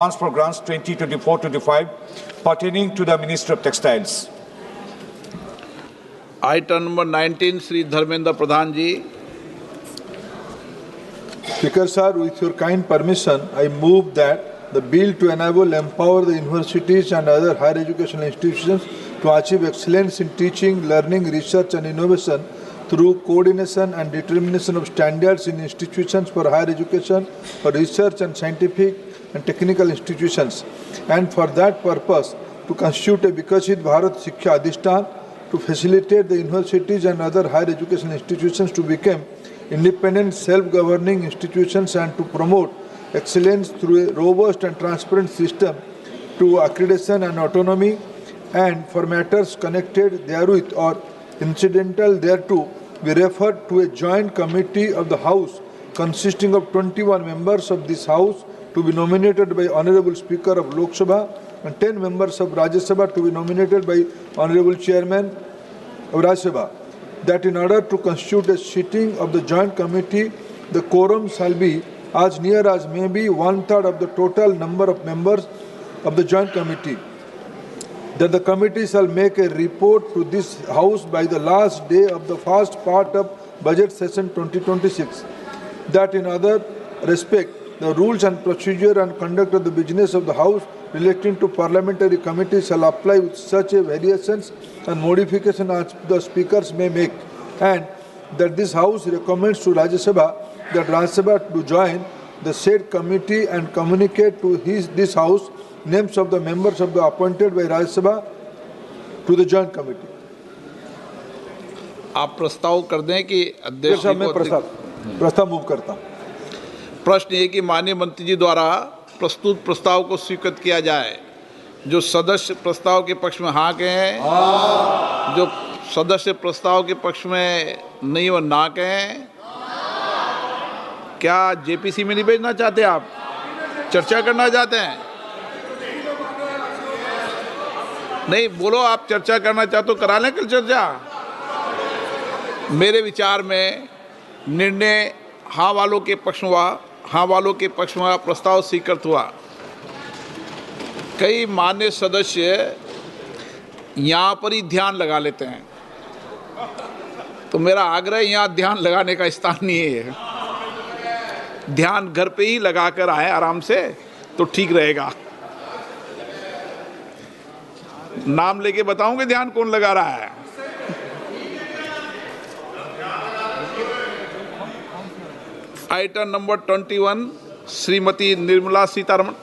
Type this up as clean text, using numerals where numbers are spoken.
Advance for Grants 2024-25 pertaining to the Ministry of Textiles. Item number 19, Sri Dharmendra Pradhan ji. Speaker sir, with your kind permission, I move that the bill to empower the universities and other higher educational institutions to achieve excellence in teaching, learning, research and innovation through coordination and determination of standards in institutions for higher education, for research and scientific and technical institutions, and for that purpose to constitute a Vikashit Bharat Shiksha Adhishtan to facilitate the universities and other higher education institutions to become independent, self-governing institutions and to promote excellence through a robust and transparent system to accreditation and autonomy, and for matters connected therewith or incidental thereto be referred to a joint committee of the House consisting of 21 members of this House to be nominated by Honorable Speaker of Lok Sabha and 10 members of Rajya Sabha to be nominated by Honorable Chairman of Rajya Sabha. That in order to constitute a sitting of the joint committee, the quorum shall be as near as may be 1/3 of the total number of members of the joint committee. That the committee shall make a report to this House by the last day of the first part of budget session 2026. That in other respect, the rules and procedure and conduct of the business of the House relating to parliamentary committees shall apply with such a variations and modification as the speakers may make, and that this House recommends to Rajya Sabha that Rajya Sabha to join the said committee and communicate to this House names of the members of the appointed by Rajya Sabha to the joint committee. आप प्रस्ताव कर दें कि अध्यक्ष जी मैं प्रस्ताव move करता हूँ। प्रश्न ये कि माननीय मंत्री जी द्वारा प्रस्तुत प्रस्ताव को स्वीकृत किया जाए। जो सदस्य प्रस्ताव के पक्ष में हाँ कहें, जो सदस्य प्रस्ताव के पक्ष में नहीं वो ना कहें। क्या जेपीसी में नहीं भेजना चाहते, आप चर्चा करना चाहते हैं? नहीं बोलो, आप चर्चा करना चाहते तो करा लें कल चर्चा। मेरे विचार में निर्णय हाँ वालों के पक्ष में प्रस्ताव स्वीकृत हुआ। कई मान्य सदस्य यहाँ पर ही ध्यान लगा लेते हैं, तो मेरा आग्रह यहाँ ध्यान लगाने का स्थान नहीं है। ध्यान घर पे ही लगा कर आए आराम से, तो ठीक रहेगा। नाम लेके बताऊंगे ध्यान कौन लगा रहा है। Item number 21, Shrimati Nirmala Sitharaman.